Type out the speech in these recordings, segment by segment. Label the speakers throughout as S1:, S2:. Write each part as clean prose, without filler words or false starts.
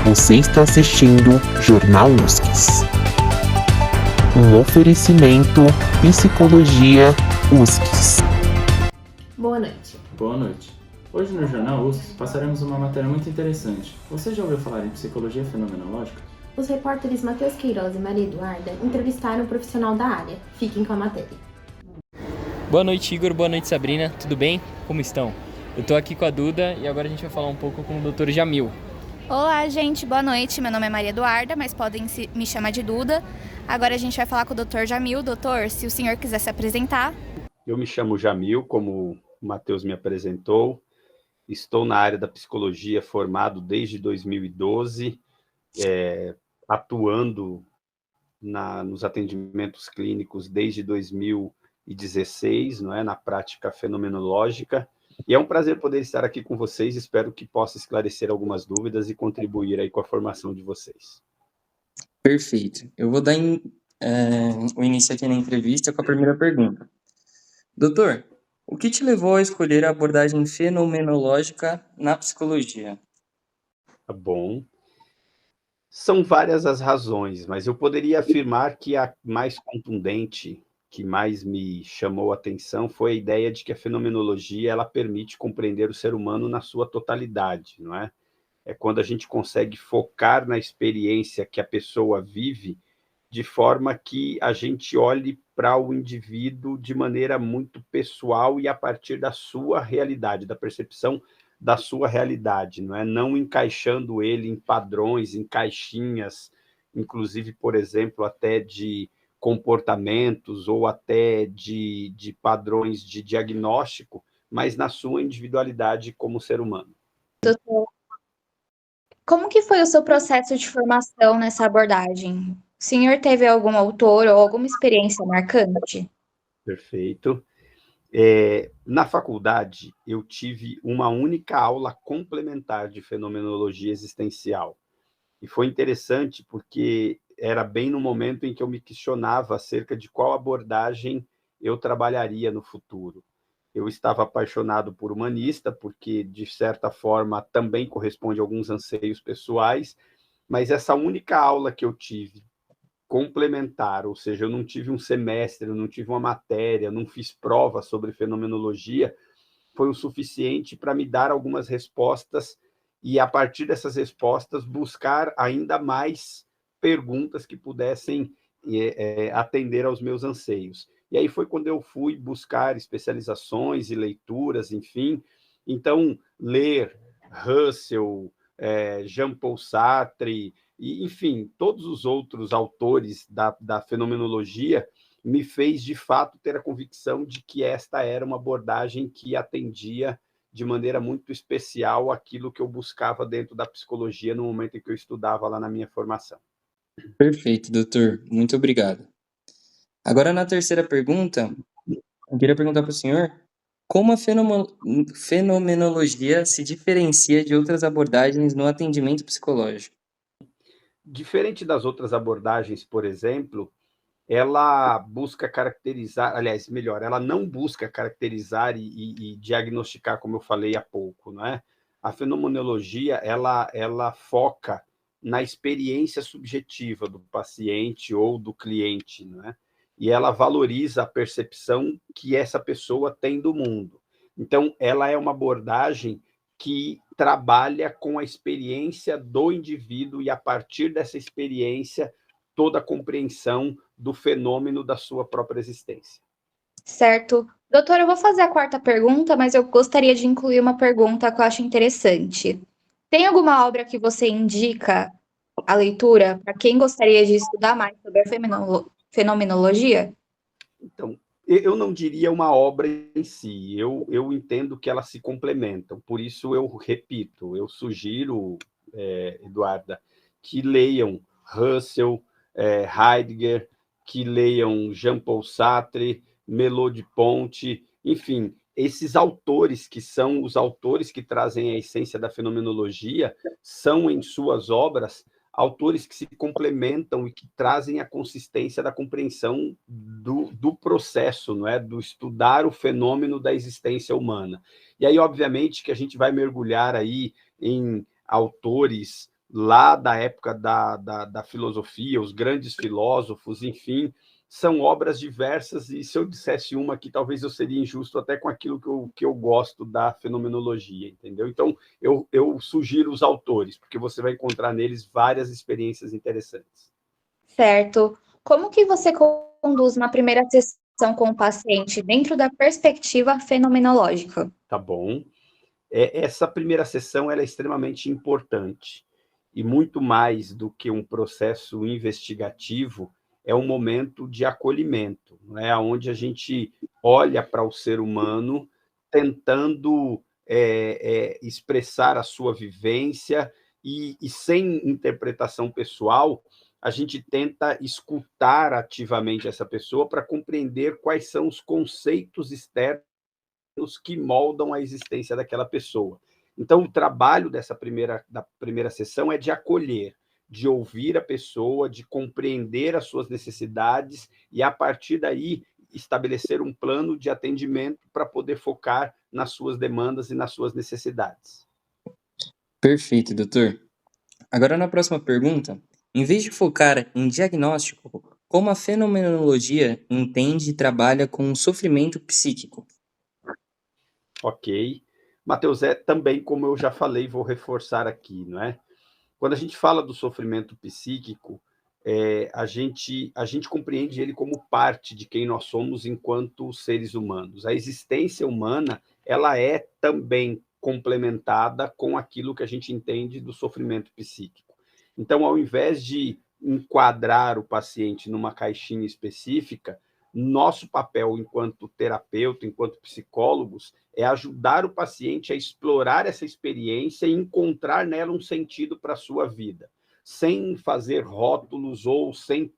S1: Você está assistindo Jornal USCS. Um oferecimento Psicologia USCS.
S2: Boa noite.
S3: Boa noite. Hoje no Jornal USCS passaremos uma matéria muito interessante. Você já ouviu falar em psicologia fenomenológica?
S2: Os repórteres Matheus Queiroz e Maria Eduarda entrevistaram um profissional da área. Fiquem com a matéria.
S4: Boa noite, Igor. Boa noite, Sabrina. Tudo bem? Como estão? Eu tô aqui com a Duda e agora a gente vai falar um pouco com o Dr. Jamil.
S5: Olá, gente. Boa noite. Meu nome é Maria Eduarda, mas podem me chamar de Duda. Agora a gente vai falar com o Dr. Jamil. Doutor, se o senhor quiser se apresentar.
S6: Eu me chamo Jamil, como o Matheus me apresentou. Estou na área da psicologia, formado desde 2012, atuando nos atendimentos clínicos desde 2016, não é, na prática fenomenológica. E é um prazer poder estar aqui com vocês. Espero que possa esclarecer algumas dúvidas e contribuir aí com a formação de vocês.
S7: Perfeito. Eu vou dar o início aqui na entrevista com a primeira pergunta. Doutor, o que te levou a escolher a abordagem fenomenológica na psicologia?
S6: Tá bom. São várias as razões, mas eu poderia afirmar que a mais contundente, que mais me chamou a atenção, foi a ideia de que a fenomenologia ela permite compreender o ser humano na sua totalidade, não é? É quando a gente consegue focar na experiência que a pessoa vive, de forma que a gente olhe para o indivíduo de maneira muito pessoal e a partir da sua realidade, da percepção da sua realidade, não é? Não encaixando ele em padrões, em caixinhas, inclusive, por exemplo, até de comportamentos ou até de padrões de diagnóstico, mas na sua individualidade como ser humano.
S5: Doutor, como que foi o seu processo de formação nessa abordagem? O senhor teve algum autor ou alguma experiência marcante?
S6: Perfeito. Na faculdade, eu tive uma única aula complementar de fenomenologia existencial. E foi interessante porque era bem no momento em que eu me questionava acerca de qual abordagem eu trabalharia no futuro. Eu estava apaixonado por humanista, porque, de certa forma, também corresponde a alguns anseios pessoais, mas essa única aula que eu tive complementar, ou seja, eu não tive um semestre, eu não tive uma matéria, não fiz prova sobre fenomenologia, foi o suficiente para me dar algumas respostas e, a partir dessas respostas, buscar ainda mais perguntas que pudessem atender aos meus anseios. E aí foi quando eu fui buscar especializações e leituras, enfim. Então, ler Russell, Jean-Paul Sartre, e, enfim, todos os outros autores da fenomenologia me fez, de fato, ter a convicção de que esta era uma abordagem que atendia de maneira muito especial aquilo que eu buscava dentro da psicologia no momento em que eu estudava lá na minha formação.
S7: Perfeito, doutor. Muito obrigado. Agora, na terceira pergunta, eu queria perguntar para o senhor como a fenomenologia se diferencia de outras abordagens no atendimento psicológico.
S6: Diferente das outras abordagens, por exemplo, ela busca caracterizar, aliás, melhor, ela não busca caracterizar e diagnosticar, como eu falei há pouco, não é? A fenomenologia, ela foca na experiência subjetiva do paciente ou do cliente, não é? E ela valoriza a percepção que essa pessoa tem do mundo. Então, ela é uma abordagem que trabalha com a experiência do indivíduo e, a partir dessa experiência, toda a compreensão do fenômeno da sua própria existência.
S5: Certo. Doutor, eu vou fazer a quarta pergunta, mas eu gostaria de incluir uma pergunta que eu acho interessante. Tem alguma obra que você indica a leitura para quem gostaria de estudar mais sobre a fenomenologia?
S6: Então, eu não diria uma obra em si, eu entendo que elas se complementam, por isso eu repito, eu sugiro, Eduarda, que leiam Russell, Heidegger, que leiam Jean-Paul Sartre, Merleau-Ponty, enfim, esses autores que são os autores que trazem a essência da fenomenologia, são em suas obras autores que se complementam e que trazem a consistência da compreensão do processo, não é? Do estudar o fenômeno da existência humana. E aí, obviamente, que a gente vai mergulhar aí em autores lá da época da filosofia, os grandes filósofos, enfim, são obras diversas, e se eu dissesse uma aqui, talvez eu seria injusto até com aquilo que eu gosto da fenomenologia, entendeu? Então, eu sugiro os autores, porque você vai encontrar neles várias experiências interessantes.
S5: Certo. Como que você conduz uma primeira sessão com o paciente dentro da perspectiva fenomenológica?
S6: Tá bom. Essa primeira sessão ela é extremamente importante, e muito mais do que um processo investigativo, é um momento de acolhimento, né? Onde a gente olha para o ser humano tentando expressar a sua vivência, e sem interpretação pessoal, a gente tenta escutar ativamente essa pessoa para compreender quais são os conceitos externos que moldam a existência daquela pessoa. Então, o trabalho da primeira sessão é de acolher, de ouvir a pessoa, de compreender as suas necessidades e, a partir daí, estabelecer um plano de atendimento para poder focar nas suas demandas e nas suas necessidades.
S7: Perfeito, doutor. Agora, na próxima pergunta, em vez de focar em diagnóstico, como a fenomenologia entende e trabalha com o sofrimento psíquico?
S6: Ok. Matheus, também, como eu já falei, vou reforçar aqui, não é? Quando a gente fala do sofrimento psíquico, a gente compreende ele como parte de quem nós somos enquanto seres humanos. A existência humana, ela é também complementada com aquilo que a gente entende do sofrimento psíquico. Então, ao invés de enquadrar o paciente numa caixinha específica, nosso papel enquanto terapeuta, enquanto psicólogos, é ajudar o paciente a explorar essa experiência e encontrar nela um sentido para a sua vida, sem fazer rótulos ou sem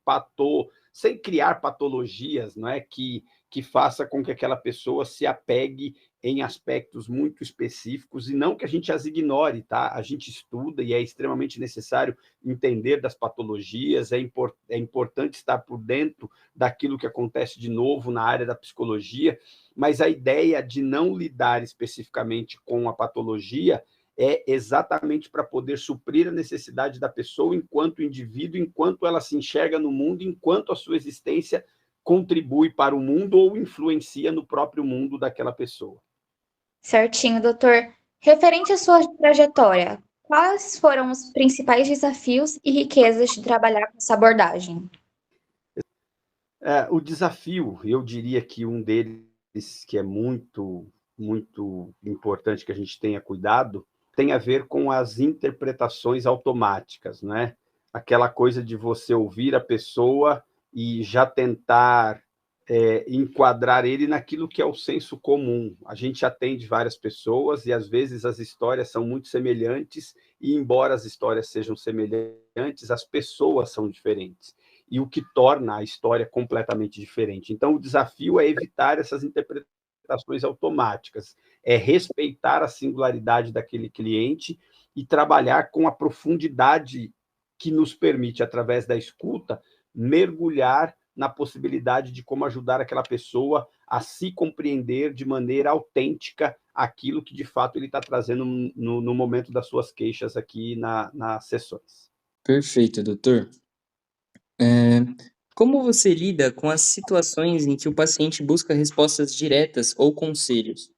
S6: criar patologias, não é, que faça com que aquela pessoa se apegue em aspectos muito específicos, e não que a gente as ignore, tá? A gente estuda e é extremamente necessário entender das patologias, é importante estar por dentro daquilo que acontece de novo na área da psicologia, mas a ideia de não lidar especificamente com a patologia é exatamente para poder suprir a necessidade da pessoa enquanto indivíduo, enquanto ela se enxerga no mundo, enquanto a sua existência contribui para o mundo ou influencia no próprio mundo daquela pessoa.
S5: Certinho, doutor. Referente à sua trajetória, quais foram os principais desafios e riquezas de trabalhar com essa abordagem?
S6: O desafio, eu diria que um deles, que é muito, muito importante que a gente tenha cuidado, tem a ver com as interpretações automáticas, né? Aquela coisa de você ouvir a pessoa e já tentar enquadrar ele naquilo que é o senso comum. A gente atende várias pessoas e, às vezes, as histórias são muito semelhantes, e, embora as histórias sejam semelhantes, as pessoas são diferentes, e o que torna a história completamente diferente. Então, o desafio é evitar essas interpretações automáticas, é respeitar a singularidade daquele cliente e trabalhar com a profundidade que nos permite, através da escuta, mergulhar na possibilidade de como ajudar aquela pessoa a se compreender de maneira autêntica aquilo que, de fato, ele está trazendo no momento das suas queixas aqui nas sessões.
S7: Perfeito, doutor. Como você lida com as situações em que o paciente busca respostas diretas ou conselhos?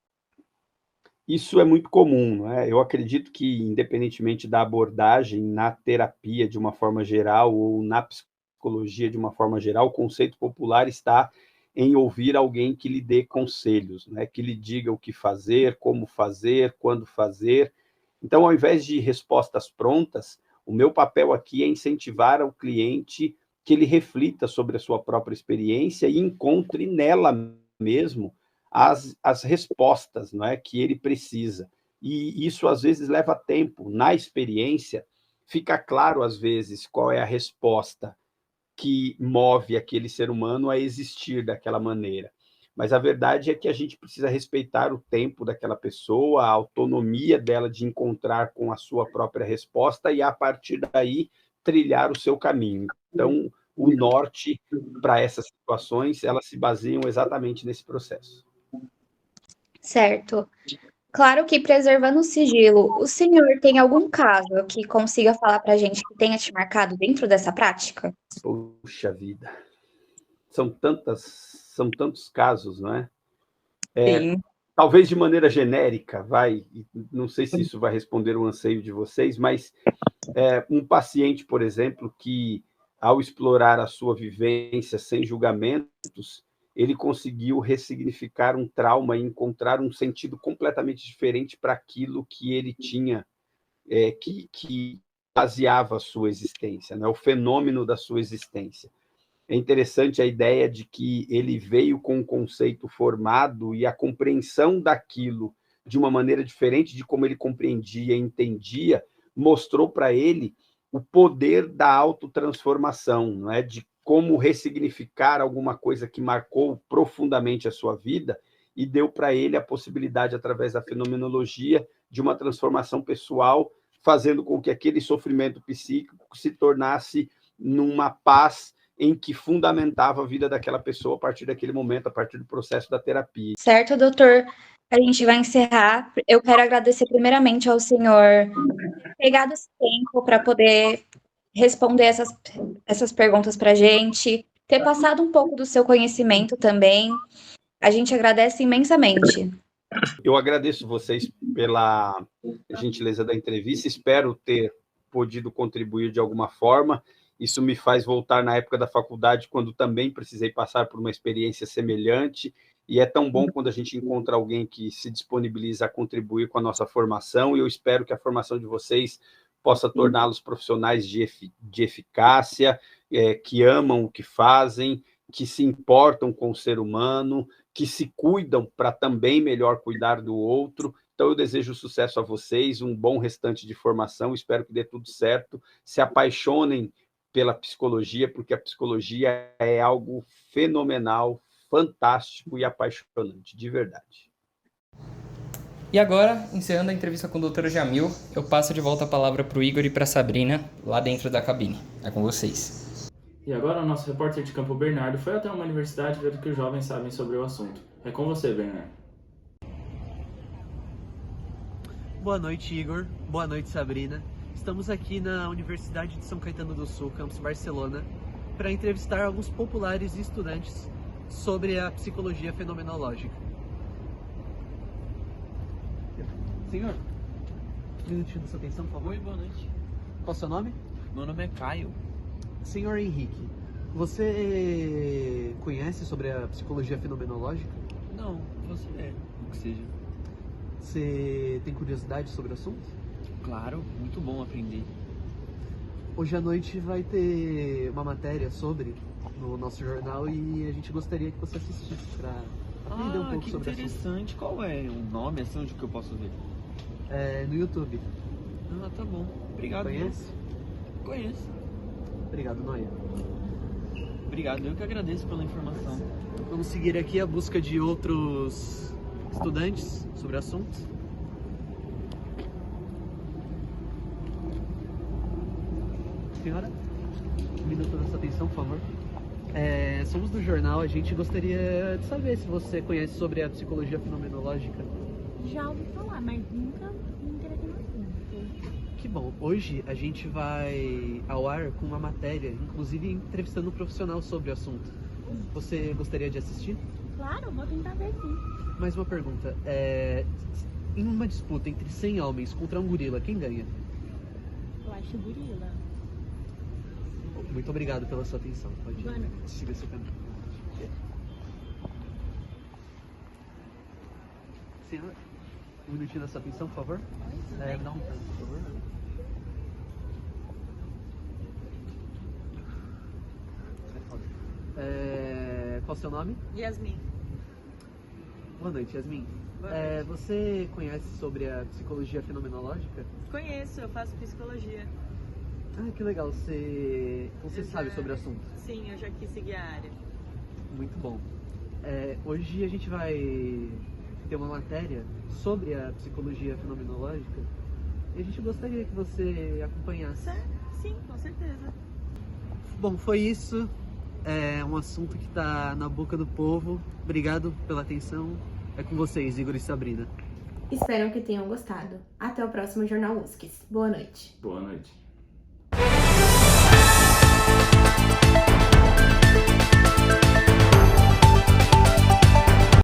S6: Isso é muito comum, não é? Eu acredito que, independentemente da abordagem na terapia de uma forma geral ou na psicologia de uma forma geral, o conceito popular está em ouvir alguém que lhe dê conselhos, né? Que lhe diga o que fazer, como fazer, quando fazer. Então, ao invés de respostas prontas, o meu papel aqui é incentivar o cliente que ele reflita sobre a sua própria experiência e encontre nela mesmo as respostas, não é, que ele precisa. E isso, às vezes, leva tempo. Na experiência, fica claro, às vezes, qual é a resposta que move aquele ser humano a existir daquela maneira. Mas a verdade é que a gente precisa respeitar o tempo daquela pessoa, a autonomia dela de encontrar com a sua própria resposta e, a partir daí, trilhar o seu caminho. Então, o norte para essas situações, elas se baseiam exatamente nesse processo.
S5: Certo. Claro que preservando o sigilo, o senhor tem algum caso que consiga falar pra gente que tenha te marcado dentro dessa prática?
S6: Puxa vida. São tantos casos, não é?
S5: Sim.
S6: Talvez de maneira genérica, não sei se isso vai responder o anseio de vocês, mas um paciente, por exemplo, que ao explorar a sua vivência sem julgamentos, ele conseguiu ressignificar um trauma e encontrar um sentido completamente diferente para aquilo que ele tinha, que baseava a sua existência, né? O fenômeno da sua existência. É interessante a ideia de que ele veio com um conceito formado e a compreensão daquilo de uma maneira diferente de como ele compreendia e entendia, mostrou para ele o poder da autotransformação, não é? De como ressignificar alguma coisa que marcou profundamente a sua vida e deu para ele a possibilidade, através da fenomenologia, de uma transformação pessoal, fazendo com que aquele sofrimento psíquico se tornasse numa paz em que fundamentava a vida daquela pessoa a partir daquele momento, a partir do processo da terapia.
S5: Certo, doutor? A gente vai encerrar. Eu quero agradecer primeiramente ao senhor ter pegado esse tempo para poder responder essas perguntas para a gente, ter passado um pouco do seu conhecimento também. A gente agradece imensamente.
S6: Eu agradeço vocês pela gentileza da entrevista, espero ter podido contribuir de alguma forma. Isso me faz voltar na época da faculdade, quando também precisei passar por uma experiência semelhante, e é tão bom quando a gente encontra alguém que se disponibiliza a contribuir com a nossa formação, e eu espero que a formação de vocês possa torná-los profissionais de eficácia, que amam o que fazem, que se importam com o ser humano, que se cuidam para também melhor cuidar do outro. Então, eu desejo sucesso a vocês, um bom restante de formação, espero que dê tudo certo, se apaixonem pela psicologia, porque a psicologia é algo fenomenal, fantástico e apaixonante, de verdade.
S4: E agora, encerrando a entrevista com o Dr. Jamil, eu passo de volta a palavra para o Igor e para a Sabrina, lá dentro da cabine. É com vocês.
S3: E agora o nosso repórter de campo, Bernardo, foi até uma universidade ver o que os jovens sabem sobre o assunto. É com você, Bernardo.
S8: Boa noite, Igor. Boa noite, Sabrina. Estamos aqui na Universidade de São Caetano do Sul, campus Barcelona, para entrevistar alguns populares e estudantes sobre a psicologia fenomenológica. Senhor, um minutinho da sua atenção, por favor.
S9: Oi, boa noite.
S8: Qual é o seu nome?
S9: Meu nome é Caio.
S8: Senhor Henrique, você conhece sobre a psicologia fenomenológica?
S9: Não, você é, o que seja.
S8: Você tem curiosidade sobre o assunto?
S9: Claro, muito bom aprender.
S8: Hoje à noite vai ter uma matéria sobre no nosso jornal e a gente gostaria que você assistisse para aprender um pouco sobre o assunto.
S9: Que interessante. Qual é o nome, assim, onde que eu posso ver?
S8: É no YouTube.
S9: Ah, tá bom. Obrigado.
S8: Conhece?
S9: Conheço.
S8: Obrigado, Noia.
S9: Obrigado, eu que agradeço pela informação.
S8: Vamos seguir aqui a busca de outros estudantes sobre o assunto. Senhora, um minuto da sua atenção, por favor. Somos do jornal, a gente gostaria de saber se você conhece sobre a psicologia fenomenológica.
S10: Já ouvi falar, mas nunca me interessei no assunto.
S8: Que bom, hoje a gente vai ao ar com uma matéria, inclusive entrevistando um profissional sobre o assunto. Você gostaria de assistir?
S10: Claro, vou tentar ver sim.
S8: Mais uma pergunta, em uma disputa entre 100 homens contra um gorila, quem ganha?
S10: Eu acho gorila.
S8: Muito obrigado pela sua atenção. Pode
S10: Boa noite.
S8: seguir seu caminho. Senhora, um minutinho da sua atenção, por favor. Dá um tanto, por favor. Qual o seu nome?
S10: Yasmin.
S8: Boa noite, Yasmin. Você conhece sobre a psicologia fenomenológica?
S10: Conheço, eu faço psicologia.
S8: Ah, que legal. Você sabe sobre o assunto?
S10: Sim, eu já quis seguir a área.
S8: Muito bom. Hoje a gente vai ter uma matéria sobre a psicologia fenomenológica e a gente gostaria que você acompanhasse.
S10: Sim, com certeza.
S8: Bom, foi isso. É um assunto que está na boca do povo. Obrigado pela atenção. É com vocês, Igor e Sabrina.
S2: Espero que tenham gostado. Até o próximo Jornal USCS. Boa noite.
S3: Boa noite.